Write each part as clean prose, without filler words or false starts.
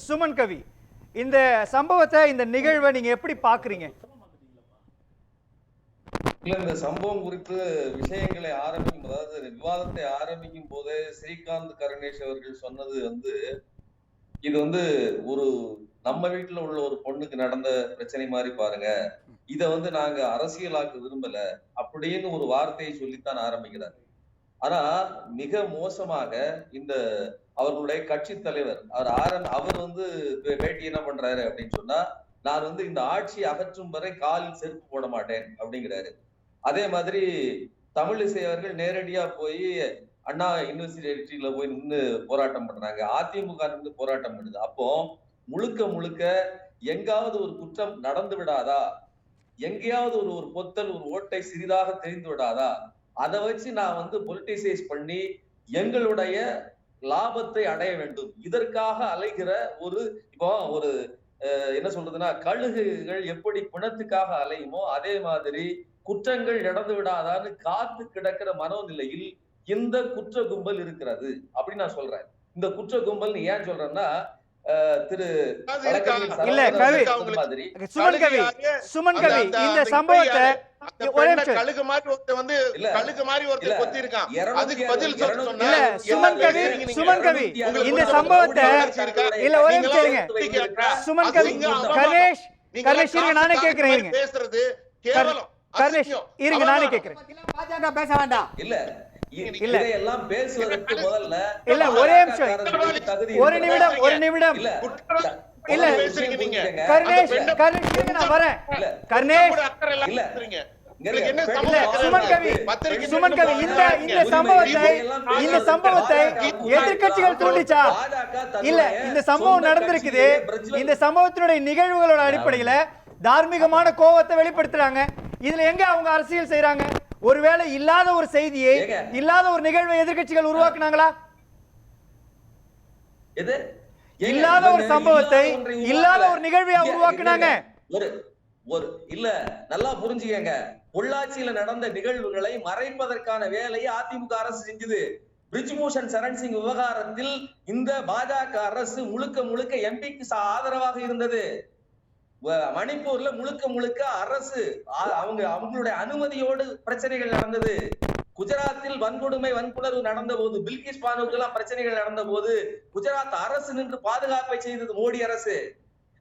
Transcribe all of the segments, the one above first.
சுமன் கவி, இந்த சம்பவத்தை, இந்த நிகழ்வை நீங்க எப்படி பாக்குறீங்க? இல்ல, இந்த சம்பவம் குறித்து விஷயங்களை ஆரம்பிக்கும், அதாவது விவாதத்தை ஆரம்பிக்கும் போதே ஸ்ரீகாந்த் கருணேஷ் அவர்கள் சொன்னது இது ஒரு நம்ம வீட்டுல உள்ள ஒரு பொண்ணுக்கு நடந்த பிரச்சனை மாதிரி பாருங்க, இத நாங்க அரசியலாக்க விரும்பல அப்படின்னு ஒரு வார்த்தையை சொல்லித்தான் ஆரம்பிக்கிறார். ஆனா மிக மோசமாக இந்த அவர்களுடைய கட்சி தலைவர் அவர் பேட்டி என்ன பண்றாரு அப்படின்னு சொன்னா, நான் இந்த ஆட்சியை அகற்றும் வரை காலில் செருப்பு போட மாட்டேன் அப்படிங்கிறாரு. அதே மாதிரி தமிழிசை அவர்கள் நேரடியா போய் அண்ணா யூனிவர்சிட்டியில போய் நின்று போராட்டம் பண்றாங்க, அதிமுக நின்று போராட்டம் பண்ணுது. அப்போ முழுக்க முழுக்க எங்காவது ஒரு குற்றம் நடந்து விடாதா, எங்கேயாவது ஒரு பொத்தல், ஒரு ஓட்டை சிறிதாக தெரிந்து விடாதா, அதை வச்சு நான் பொலிட்டிசைஸ் பண்ணி எங்களுடைய லாபத்தை அடைய வேண்டும், இதற்காக அலைகிற இப்போ என்ன சொல்றதுன்னா, கழுகுகள் எப்படி பிணத்துக்காக அலையுமோ அதே மாதிரி குற்றங்கள் நடந்து விடாதான்னு காத்து கிடக்கிற மனோநிலையில் இந்த குற்ற கும்பல் இருக்கிறது அப்படின்னு நான் சொல்றேன். இந்த குற்ற கும்பல் ஏன் சொல்றேன்னா, திரு சுமன் கவி, இந்த சம்பவத்தை கழுகு மாதிரி ஒருத்தர் கொத்தி இருக்கான், அதுக்கு பதில் சொன்னா சுமன் கவி இந்த சம்பவத்தை இல்ல ஒரே சுமன் கவி கணேஷ் நானே கேக்குறேன், பேசுறது கேவலம். கணேஷ் இருங்க, நானே கேக்குறேன். பாஜக பேச வேண்டாம். இல்ல இல்ல எல்லாம் பேசுவதற்கு முதல்ல இல்ல ஒரே நிமிஷம், ஒரு நிமிடம் இல்ல கணேஷ் நான் வரேன். கணேஷ் சுமன் கவி இந்த சம்பவத்தை எதிர்க்கட்சிகள் தூண்டிச்சா? இல்ல, இந்த சம்பவம் நடந்திருக்குது, இந்த சம்பவத்தினுடைய நிகழ்வுகளோட அடிப்படையில தார்மீகமான கோபத்தை வெளிப்படுத்துறாங்க. இதுல எங்க அவங்க அரசியல் செய்யறாங்க? ஒருவேளை இல்லாத ஒரு செய்தியை, இல்லாத ஒரு நிகழ்வை எதிர்க்கட்சிகள் உருவாக்குனாங்களா? இல்லாத ஒரு சம்பவத்தை, இல்லாத ஒரு நிகழ்வை உருவாக்குனாங்க. இல்ல, நல்லா புரிஞ்சுக்கங்க, பொள்ளாச்சியில நடந்த நிகழ்வுகளை மறைப்பதற்கான வேலையை அதிமுக அரசு செஞ்சது. பிரிஜ்பூஷன் சரண் சிங் விவகாரத்தில் இந்த பாஜக அரசு முழுக்க முழுக்க எம்பிக்கு ஆதரவாக இருந்தது. மணிப்பூர்ல முழுக்க முழுக்க அரசு அவங்களுடைய அனுமதியோடு பிரச்சனைகள் நடந்தது. குஜராத்தில் வன்புணர்வு நடந்த போது, பில்கிஸ் பானுக்கு எல்லாம் பிரச்சனைகள் நடந்த போது குஜராத் அரசு நின்று பாதுகாப்பை செய்தது மோடி அரசு.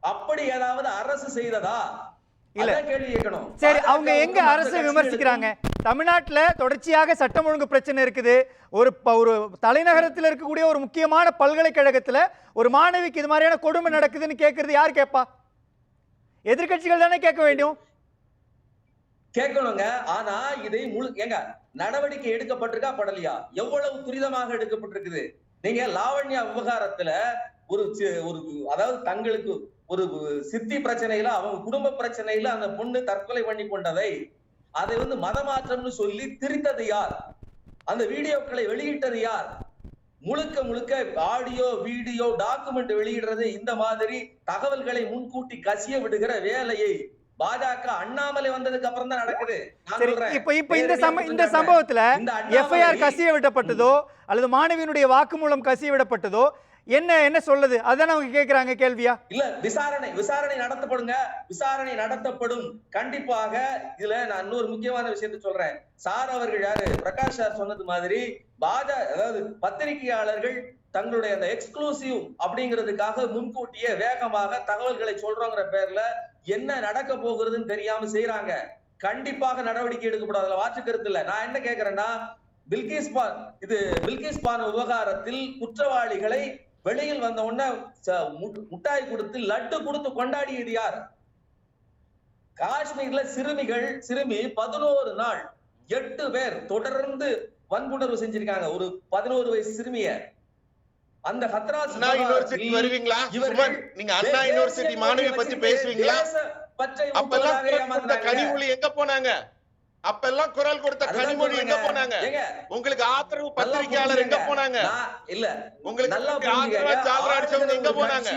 அப்படி ஏதாவது அரசு செய்ததா? இல்ல, கேள்வி கேட்கணும். சரி, அவங்க எங்க அரசு விமர்சிக்கிறாங்க? தமிழ்நாட்டுல தொடர்ச்சியாக சட்டம் ஒழுங்கு பிரச்சனை இருக்குது. ஒரு தலைநகரத்தில் இருக்கக்கூடிய ஒரு முக்கியமான பல்கலைக்கழகத்துல ஒரு மாணவிக்கு இது மாதிரியான கொடுமை நடக்குதுன்னு கேட்கறது யார் கேட்பா? எதிர்கட்சிகள் தானே கேட்க வேண்டும். கேட்கணுங்க. ஆனா இதை ஏங்க நடவடிக்கை எடுக்கப்பட்டிருக்கா படலையா? எவ்வளவு துரிதமாக எடுக்கப்பட்டிருக்குது. நீங்க லாவண்யா விவகாரத்துல அதாவது தங்களுக்கு ஒரு சித்தி பிரச்சனையில, அவங்க குடும்ப பிரச்சனையில அந்த பொண்ணு தற்கொலை பண்ணி கொண்டதை அதை மதமாற்றம்னு சொல்லி திரித்தது யார்? அந்த வீடியோக்களை வெளியிட்டது யார்? முழுக்க முழுக்க ஆடியோ வீடியோ டாக்குமெண்ட் வெளியிடுறது, இந்த மாதிரி தகவல்களை முன்கூட்டி கசிய விடுகிற வேலையை பாஜக அண்ணாமலை வந்ததுக்கு அப்புறம் தான் நடக்குது. இப்ப இந்த சம்பவத்துல எஃப்ஐஆர் கசிய விடப்பட்டதோ அல்லது மாணவியினுடைய வாக்குமூலம் கசிய விடப்பட்டதோ என்ன சொல்லுது? அதான் அவங்க கேக்குறாங்க கேள்வியா? இல்ல, விசாரணை நடத்தப்படுங்க, விசாரணை நடத்தப்படும் கண்டிப்பாக. இதுல நான் இன்னொரு முக்கியமான விஷயத்தை சொல்றேன். சார் அவர்கள் யாரு, பிரகாஷ் சார் சொன்னது மாதிரி அதாவது பத்திரிகையாளர்கள் தங்களுடைய அந்த எக்ஸ்க்ளூசிவ் அப்படிங்கிறதுக்காக முன்கூட்டியே வேகமாக தகவல்களை சொல்றோங்கிற பேர்ல என்ன நடக்க போகிறதுன்னு தெரியாம செய்யறாங்க. கண்டிப்பாக நடவடிக்கை எடுக்கப்படாது, அதுல மாற்று கருத்து இல்ல. நான் என்ன கேக்குறேன்னா, பில்கிஸ் பானு விவகாரத்தில் குற்றவாளிகளை வெளியில் வந்த உடனே முட்டாய் கொடுத்து லட்டு கொடுத்து கொண்டாடியது யார்? காஷ்மீர்ல சிறுமி 11 நாள் 8 பேர் தொடர்ந்து வன்புணர்வு செஞ்சிருக்காங்க. ஒரு 11 வயசு சிறுமிய. அந்த ஹத்ராஸ் யூனிவர்சிட்டி வருவீங்களா? நீங்க அண்ணா யூனிவர்சிட்டி மாணவி பத்தி பேசுவீங்களா? அப்பெல்லாம் கனிமொழி எங்க போனாங்க? அப்பெல்லாம் குரல் கொடுத்த கனிமொழி எங்க போனாங்க? உங்களுக்கு ஆதரவு பத்திரிகையாளர் எங்க போனாங்க? இல்ல, உங்களுக்கு ஆதரவா சால்ரா அடிச்சவங்க எங்க போனாங்க?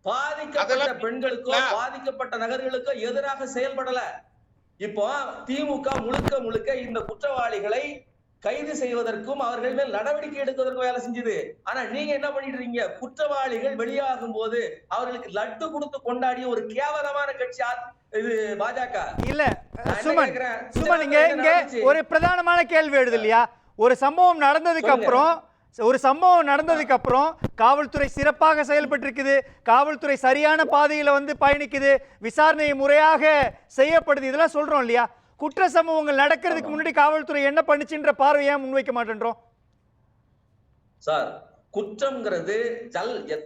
பாதிக்கப்பட்ட பெண்களுக்கோ பாதிக்கப்பட்ட நகர்களுக்கோ எதிராக செயல்படல. இப்போ திமுக முழுக்க முழுக்க இந்த குற்றவாளிகளை கைது செய்வதற்கும் அவர்கள் மேல் நடவடிக்கை எடுப்பதற்கும் வேலை செஞ்சது. ஆனா நீங்க என்ன பண்ணிட்டு இருக்கீங்க? குற்றவாளிகள் வெளியாகும் போது அவர்களுக்கு லட்டு கொடுத்து கொண்டாடிய ஒரு கேவலமான கட்சி இது பாஜக. இல்ல சுமன் இங்க ஒரு பிரதானமான கேள்வி எழுது இல்லையா? ஒரு சம்பவம் நடந்ததுக்கு அப்புறம் காவல்துறை சிறப்பாக செயல்பட்டு இருக்குது, காவல்துறை சரியான பாதையில வந்து பயணிக்குது, விசாரணை முறையாக செய்யப்படுது, இதெல்லாம் சொல்றோம் இல்லையா? குற்ற சம்பவங்கள் நடக்கிறதுக்கு முன்னாடி காவல்துறை என்ன பண்ணுச்சுன்ற பார்வையை முன்வைக்க மாட்டேன்றோம் சார். குற்றம்ங்கிறது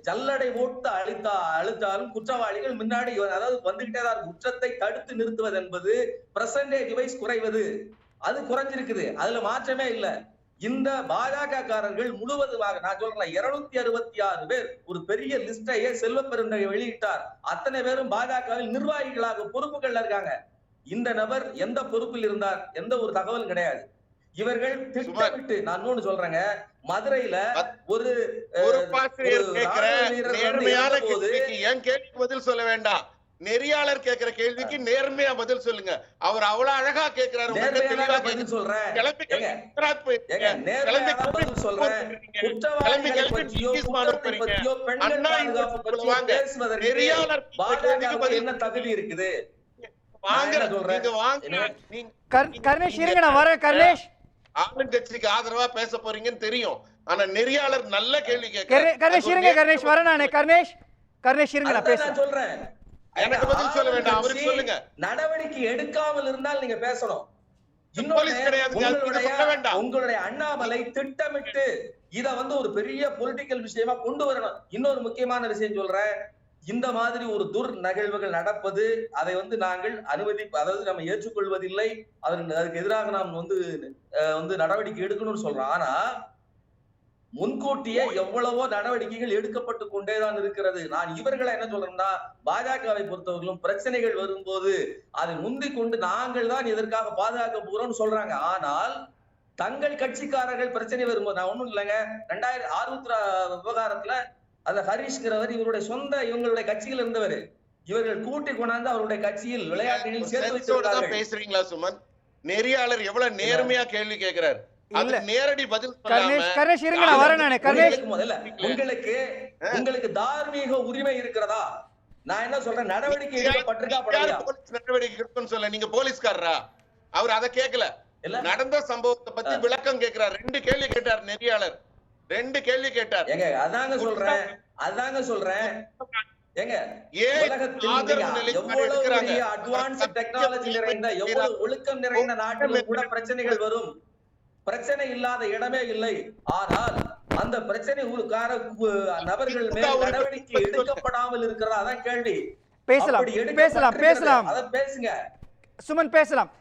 ஜல்லடை போட்டு அழுத்தாலும் குற்றவாளிகள் முன்னாடி அதாவது வந்துகிட்டே தான். குற்றத்தை தடுத்து நிறுத்துவது என்பது பெர்சன்டேஜ் வைஸ் குறைவது, அது குறைஞ்சிருக்குது, அதுல மாற்றமே இல்ல. இந்த பாஜக காரர்கள் முழுவதுமாக நான் சொல்றேன் 266 பேர் ஒரு பெரிய லிஸ்டையே செல்வ பெருந்தகை வெளியிட்டார். அத்தனை பேரும் பாஜகவில் நிர்வாகிகளாக பொறுப்புகள்ல இருக்காங்க. இந்த நபர் எந்த பொறுப்பில் இருந்தார்? எந்த ஒரு தகவல் கிடையாது. இவர்கள் திட்டமிட்டு நான் இன்னொன்னு சொல்றேங்க, மதுரையில ஒரு நேர்மையான கேள்விக்கு என் கேள்விக்கு பதில் சொல்ல வேண்டாம், நெறியாளர் கேட்கிற கேள்விக்கு நேர்மையா பதில் சொல்லுங்க. அவர் அவ்வளவு அழகா கேட்கிறாரு. என்ன தகுதி இருக்குது? ஆளுங்கட்சிக்கு ஆதரவா பேச போறீங்கன்னு தெரியும். ஆனா நெறியாளர் நல்ல கேள்வி சொல்றேன். எனக்கு பதில் சொல்ல வேண்டாம், அவருக்கு சொல்லுங்க. நடவடிக்கை எடுக்காமல் இருந்தால் நீங்க பேசணும். உங்களுடைய அண்ணாமலை திட்டமிட்டு இத வந்து ஒரு பெரிய பொலிட்டிக்கல் விஷயமா கொண்டு வரணும். இன்னொரு முக்கியமான விஷயம் சொல்றேன், இந்த மாதிரி ஒரு நிகழ்வுகள் நடப்பது அதை வந்து நாங்கள் அதாவது நம்ம ஏற்றுக்கொள்வதில்லை. அதுக்கு எதிராக நாம் வந்து நடவடிக்கை எடுக்கணும்னு சொல்றோம். ஆனா முன்கூட்டியே எவ்வளவோ நடவடிக்கைகள் எடுக்கப்பட்டு கொண்டேதான் இருக்கிறது. நான் இவர்களை என்ன சொல்றேன்னா, பாஜகவை பொறுத்தவர்களும் பிரச்சனைகள் வரும்போது அதை முந்திக் கொண்டு நாங்கள் தான் இதற்காக பாதுகாக்க போறோம்னு சொல்றாங்க. ஆனால் தங்கள் கட்சிக்காரர்கள் பிரச்சனை வரும்போது, நான் ஒண்ணும் இல்லைங்க, 2006 விவகாரத்துல அந்த ஹரிஷ்ங்கிறவர் இவங்களுடைய கட்சியில் இருந்தவர், இவர்கள் கூட்டி கொண்டாந்து அவருடைய கட்சியில் விளையாட்டில் சேர்த்து வச்சிருக்காங்க. பேசுறீங்களா சுமன்? நெறியாளர் எவ்வளவு நேர்மையா கேள்வி கேட்கிறார், அது நேரடி பதில். உங்களுக்கு தார்மீக உரிமை இருக்கிறதா? நான் என்ன சொல்றேன், நடவடிக்கை எடுக்கப்பட்டிருக்கா சொல்ல, நீங்க போலீஸ்காரரா? அவர் அதை கேட்கல, நடந்த சம்பவத்தை பத்தி விளக்கம் கேட்கிறார். 2 கேள்வி கேட்டார் நெறியாளர், 2 கேள்வி கேட்டார். ஏங்க அதாங்க சொல்றேன் ஏங்க, அட்வான்ஸ் டெக்னாலஜி நிறைந்த எவ்வளவு ஒழுக்கம் நிறைந்த நாட்டில் கூட பிரச்சனைகள் வரும். பிரச்சனை இல்லாத இடமே இல்லை. ஆனால் அந்த பிரச்சனை நபர்கள் மேல் நடவடிக்கை எடுக்கப்படாமல் இருக்கிறதா? அதான் கேள்வி. பேசலாம். அத பேசுங்க சுமன், பேசலாம்.